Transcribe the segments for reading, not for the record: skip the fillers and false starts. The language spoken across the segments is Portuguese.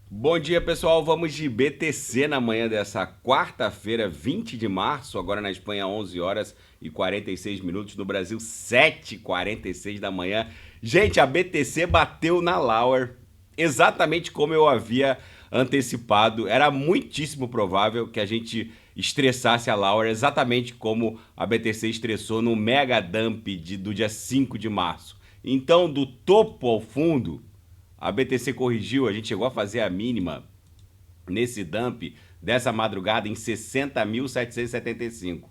Bom dia, pessoal. Vamos de BTC na manhã dessa quarta-feira, 20 de março. Agora na Espanha, 11 horas e 46 minutos. No Brasil, 7h46 da manhã. Gente, a BTC bateu na Lauer, exatamente como eu havia antecipado. Era muitíssimo provável que a gente estressasse a Lauer, exatamente como a BTC estressou no mega dump do dia 5 de março. Então, do topo ao fundo, a BTC corrigiu, a gente chegou a fazer a mínima nesse dump dessa madrugada em 60.775.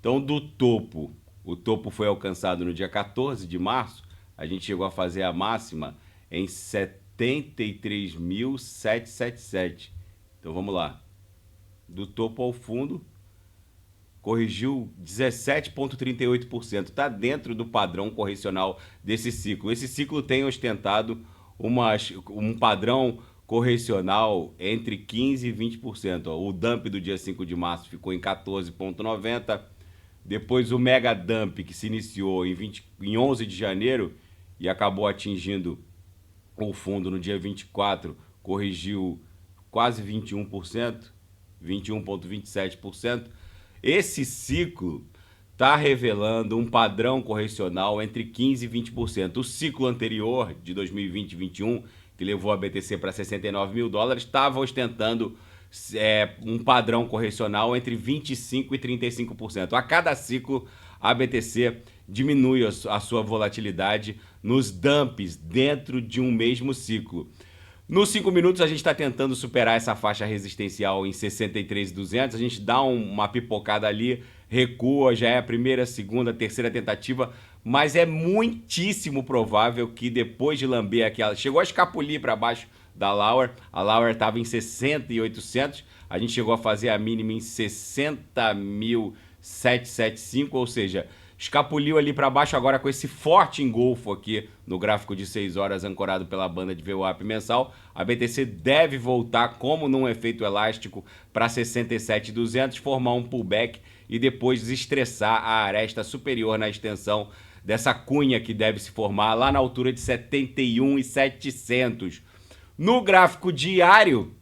Então, do topo, o topo foi alcançado no dia 14 de março, a gente chegou a fazer a máxima em 73.777. Então, vamos lá. Do topo ao fundo, corrigiu 17,38%. Está dentro do padrão correcional desse ciclo. Esse ciclo tem ostentado um padrão correcional entre 15% e 20%. O dump do dia 5 de março ficou em 14,90%. Depois o mega dump, que se iniciou em 11 de janeiro e acabou atingindo o fundo no dia 24, corrigiu quase 21%, 21,27%. Esse ciclo está revelando um padrão correcional entre 15% e 20%. O ciclo anterior, de 2020 e 2021, que levou a BTC para 69 mil dólares, estava ostentando um padrão correcional entre 25% e 35%. A cada ciclo, a BTC diminui a sua volatilidade nos dumps dentro de um mesmo ciclo. Nos 5 minutos a gente está tentando superar essa faixa resistencial em 63.200, a gente dá uma pipocada ali, recua, já é a primeira, segunda, terceira tentativa, mas é muitíssimo provável que depois de lamber aquela... Chegou a escapulir para baixo da Lauer, a Lauer estava em 60.800, a gente chegou a fazer a mínima em 60.775, ou seja, escapuliu ali para baixo agora com esse forte engolfo aqui no gráfico de 6 horas ancorado pela banda de VWAP mensal. A BTC deve voltar como num efeito elástico para 67.200, formar um pullback e depois desestressar a aresta superior na extensão dessa cunha que deve se formar lá na altura de 71.700. No gráfico diário,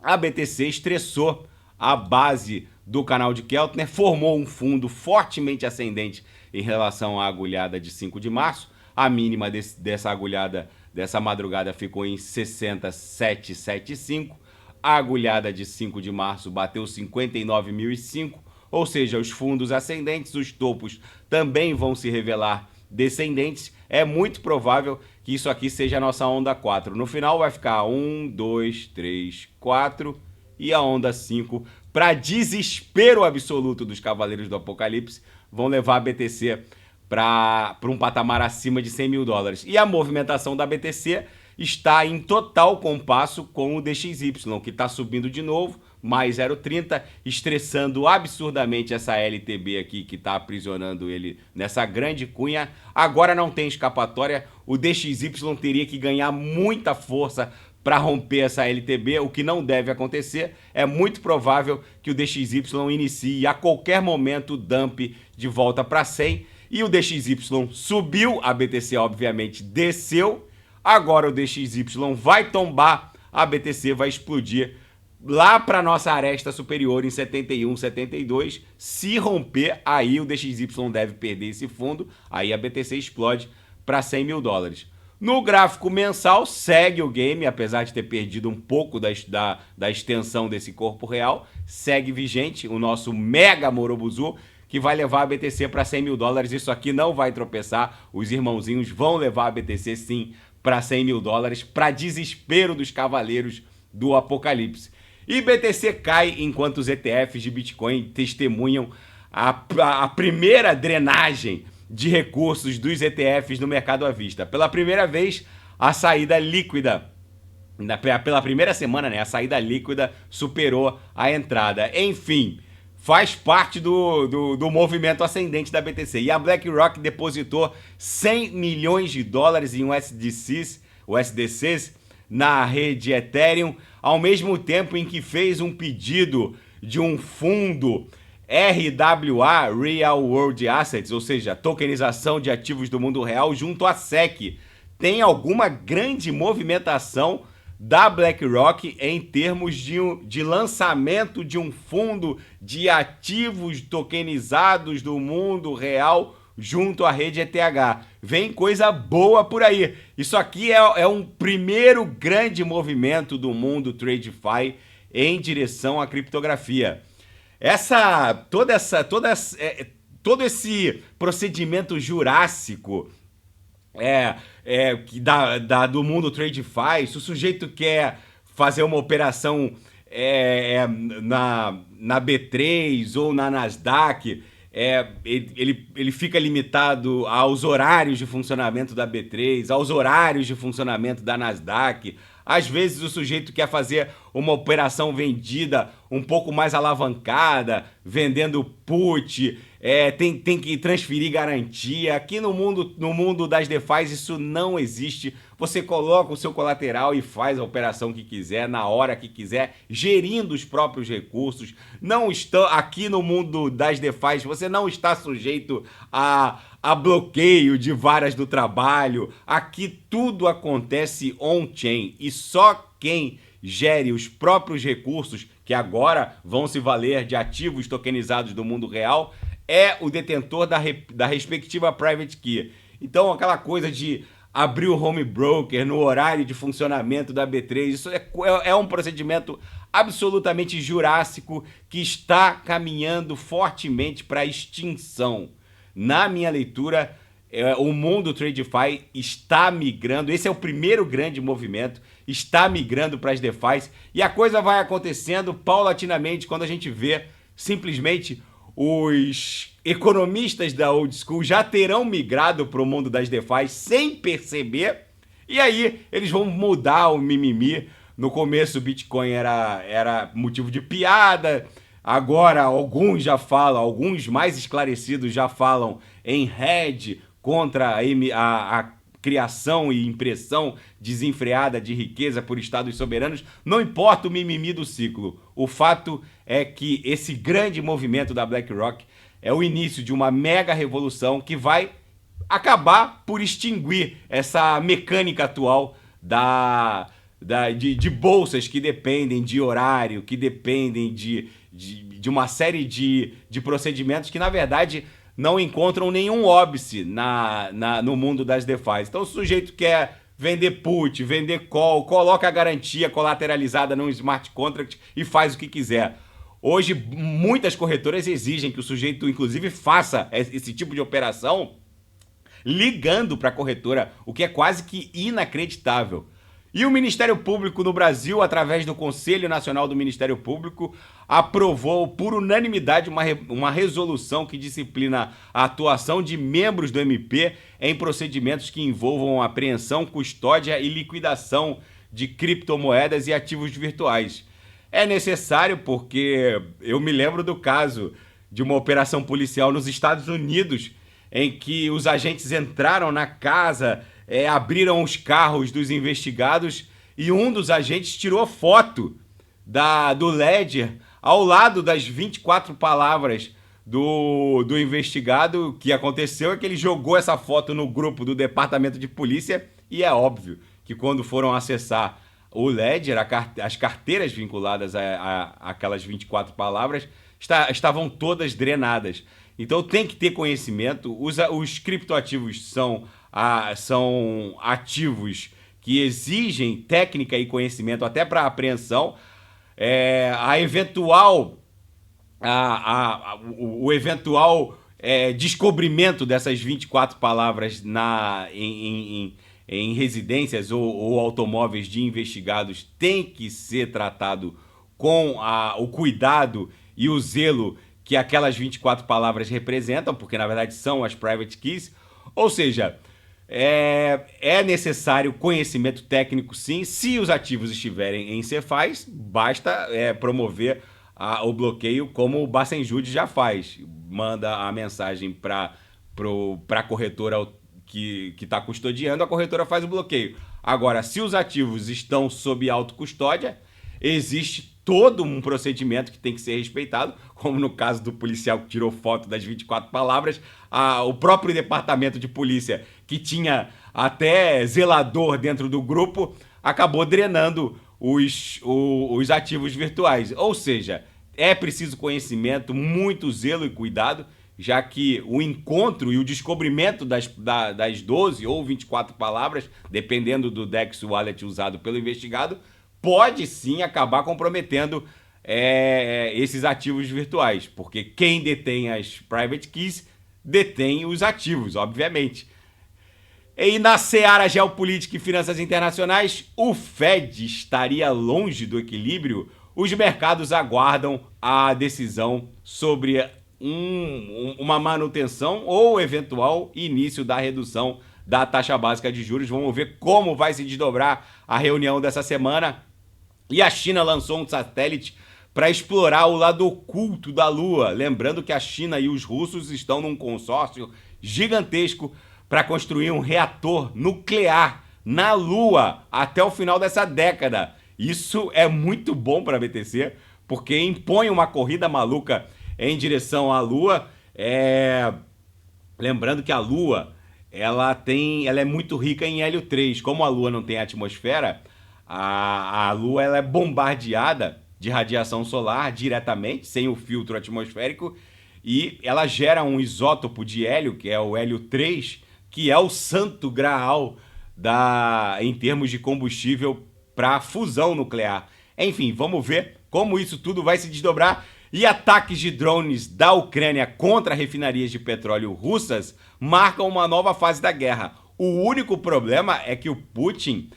a BTC estressou a base do canal de Keltner, formou um fundo fortemente ascendente em relação à agulhada de 5 de março. A mínima dessa agulhada, dessa madrugada, ficou em 67,75. A agulhada de 5 de março bateu 59.005, ou seja, os fundos ascendentes, os topos também vão se revelar descendentes. É muito provável que isso aqui seja a nossa onda 4. No final vai ficar 1, 2, 3, 4 e a onda 5, para desespero absoluto dos Cavaleiros do Apocalipse, vão levar a BTC para um patamar acima de 100 mil dólares. E a movimentação da BTC está em total compasso com o DXY, que está subindo de novo, mais 0,30, estressando absurdamente essa LTB aqui, que está aprisionando ele nessa grande cunha. Agora não tem escapatória, o DXY teria que ganhar muita força para romper essa LTB, o que não deve acontecer. É muito provável que o DXY inicie a qualquer momento o dump de volta para 100, e o DXY subiu, a BTC obviamente desceu, agora o DXY vai tombar, a BTC vai explodir lá para nossa aresta superior em 71, 72, se romper, aí o DXY deve perder esse fundo, aí a BTC explode para 100 mil dólares. No gráfico mensal, segue o game, apesar de ter perdido um pouco da extensão desse corpo real, segue vigente o nosso mega Morobuzu, que vai levar a BTC para 100 mil dólares. Isso aqui não vai tropeçar, os irmãozinhos vão levar a BTC sim para 100 mil dólares, para desespero dos cavaleiros do Apocalipse. E BTC cai enquanto os ETFs de Bitcoin testemunham a primeira drenagem de recursos dos ETFs no mercado à vista. Pela primeira vez, a saída líquida, pela primeira semana, né, a saída líquida superou a entrada. Enfim, faz parte do movimento ascendente da BTC. E a BlackRock depositou 100 milhões de dólares em USDCs na rede Ethereum, ao mesmo tempo em que fez um pedido de um fundo RWA, Real World Assets, ou seja, tokenização de ativos do mundo real, junto à SEC. Tem alguma grande movimentação da BlackRock em termos de lançamento de um fundo de ativos tokenizados do mundo real junto à rede ETH. Vem coisa boa por aí. Isso aqui é um primeiro grande movimento do mundo TradeFi em direção à criptografia. Todo esse procedimento jurássico do mundo TradeFi, se o sujeito quer fazer uma operação na B3 ou na Nasdaq, ele fica limitado aos horários de funcionamento da B3, aos horários de funcionamento da Nasdaq. Às vezes o sujeito quer fazer uma operação vendida um pouco mais alavancada, vendendo put, tem que transferir garantia. Aqui no mundo das DeFis isso não existe. Você coloca o seu colateral e faz a operação que quiser, na hora que quiser, gerindo os próprios recursos. Não está aqui no mundo das DeFis, você não está sujeito a bloqueio de varas do trabalho. Aqui tudo acontece on-chain e só quem gere os próprios recursos, que agora vão se valer de ativos tokenizados do mundo real, é o detentor da respectiva private key. Então aquela coisa de abrir o home broker no horário de funcionamento da B3, isso é um procedimento absolutamente jurássico que está caminhando fortemente para a extinção. Na minha leitura, o mundo TradeFi está migrando, esse é o primeiro grande movimento, está migrando para as DeFis e a coisa vai acontecendo paulatinamente quando a gente vê simplesmente os economistas da old school já terão migrado para o mundo das DeFi sem perceber, e aí eles vão mudar o mimimi. No começo o Bitcoin era motivo de piada, agora alguns já falam, alguns mais esclarecidos já falam em hedge contra a criação e impressão desenfreada de riqueza por estados soberanos. Não importa o mimimi do ciclo, o fato é que esse grande movimento da BlackRock é o início de uma mega revolução que vai acabar por extinguir essa mecânica atual de bolsas que dependem de horário, que dependem de uma série de procedimentos que, na verdade, não encontram nenhum óbice no mundo das DeFi. Então, o sujeito quer vender put, vender call, coloca a garantia colateralizada num smart contract e faz o que quiser. Hoje, muitas corretoras exigem que o sujeito, inclusive, faça esse tipo de operação ligando para a corretora, o que é quase que inacreditável. E o Ministério Público no Brasil, através do Conselho Nacional do Ministério Público, aprovou por unanimidade uma resolução que disciplina a atuação de membros do MP em procedimentos que envolvam apreensão, custódia e liquidação de criptomoedas e ativos virtuais. É necessário porque eu me lembro do caso de uma operação policial nos Estados Unidos em que os agentes entraram na casa, abriram os carros dos investigados e um dos agentes tirou foto do ledger ao lado das 24 palavras do investigado. O que aconteceu é que ele jogou essa foto no grupo do departamento de polícia e é óbvio que quando foram acessar o ledger, as carteiras vinculadas a aquelas 24 palavras estavam todas drenadas. Então tem que ter conhecimento. Os criptoativos são ativos que exigem técnica e conhecimento até para apreensão. O eventual descobrimento dessas 24 palavras em residências ou automóveis de investigados tem que ser tratado com o cuidado e o zelo que aquelas 24 palavras representam, porque na verdade são as private keys. Ou seja, é necessário conhecimento técnico, sim. Se os ativos estiverem em CeFIs, basta promover o bloqueio, como o Bacenjude já faz. Manda a mensagem para a corretora que está custodiando, a corretora faz o bloqueio. Agora, se os ativos estão sob autocustódia, existe todo um procedimento que tem que ser respeitado, como no caso do policial que tirou foto das 24 palavras, o próprio departamento de polícia, que tinha até zelador dentro do grupo, acabou drenando os ativos virtuais. Ou seja, é preciso conhecimento, muito zelo e cuidado, já que o encontro e o descobrimento das 12 ou 24 palavras, dependendo do DEX Wallet usado pelo investigado, pode sim acabar comprometendo esses ativos virtuais, porque quem detém as private keys detém os ativos, obviamente. E na seara geopolítica e finanças internacionais, o Fed estaria longe do equilíbrio? Os mercados aguardam a decisão sobre uma manutenção ou eventual início da redução da taxa básica de juros. Vamos ver como vai se desdobrar a reunião dessa semana. E a China lançou um satélite para explorar o lado oculto da Lua. Lembrando que a China e os russos estão num consórcio gigantesco para construir um reator nuclear na Lua até o final dessa década. Isso é muito bom para a BTC, porque impõe uma corrida maluca em direção à Lua. Lembrando que a Lua ela é muito rica em hélio 3. Como a Lua não tem atmosfera, a Lua ela é bombardeada de radiação solar diretamente, sem o filtro atmosférico, e ela gera um isótopo de hélio, que é o hélio 3, que é o santo graal em termos de combustível para fusão nuclear. Enfim, vamos ver como isso tudo vai se desdobrar. E ataques de drones da Ucrânia contra refinarias de petróleo russas marcam uma nova fase da guerra. O único problema é que o Putin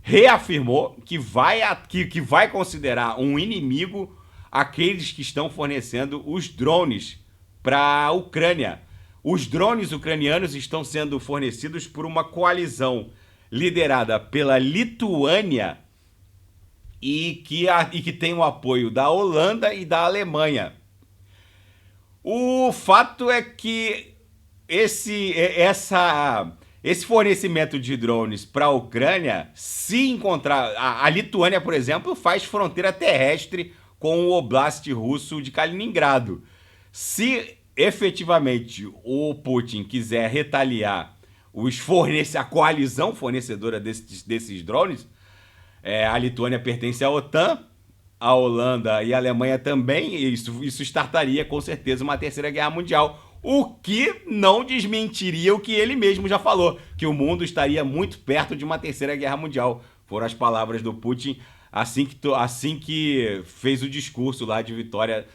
reafirmou que vai considerar um inimigo aqueles que estão fornecendo os drones para a Ucrânia. Os drones ucranianos estão sendo fornecidos por uma coalizão liderada pela Lituânia e que tem o apoio da Holanda e da Alemanha. O fato é que esse fornecimento de drones para a Ucrânia, se encontrar... A Lituânia, por exemplo, faz fronteira terrestre com o Oblast russo de Kaliningrado. Se efetivamente o Putin quiser retaliar a coalizão fornecedora desses drones, a Lituânia pertence à OTAN, a Holanda e a Alemanha também, e isso startaria com certeza uma terceira guerra mundial. O que não desmentiria o que ele mesmo já falou, que o mundo estaria muito perto de uma terceira guerra mundial. Foram as palavras do Putin assim que fez o discurso lá de vitória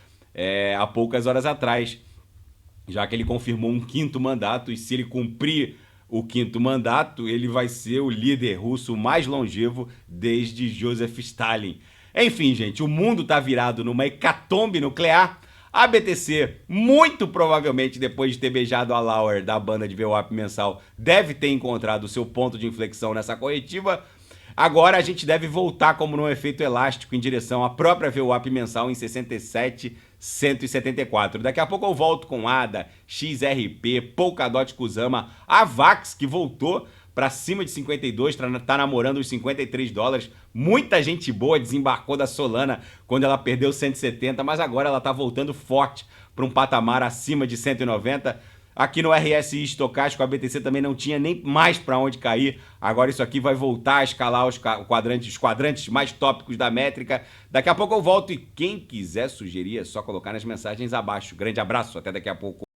há poucas horas atrás, já que ele confirmou um 5º mandato, e se ele cumprir o 5º mandato, ele vai ser o líder russo mais longevo desde Joseph Stalin. Enfim, gente, o mundo está virado numa hecatombe nuclear. A BTC, muito provavelmente, depois de ter beijado a Lauer da banda de VWAP mensal, deve ter encontrado o seu ponto de inflexão nessa corretiva. Agora a gente deve voltar como num efeito elástico em direção à própria VWAP mensal em 67,174. Daqui a pouco eu volto com ADA, XRP, Polkadot Kusama, a VAX, que voltou para cima de 52, tá namorando os $53. Muita gente boa desembarcou da Solana quando ela perdeu 170, mas agora ela tá voltando forte para um patamar acima de 190. Aqui no RSI estocástico, a BTC também não tinha nem mais para onde cair. Agora isso aqui vai voltar a escalar os quadrantes mais tópicos da métrica. Daqui a pouco eu volto, e quem quiser sugerir é só colocar nas mensagens abaixo. Grande abraço, até daqui a pouco.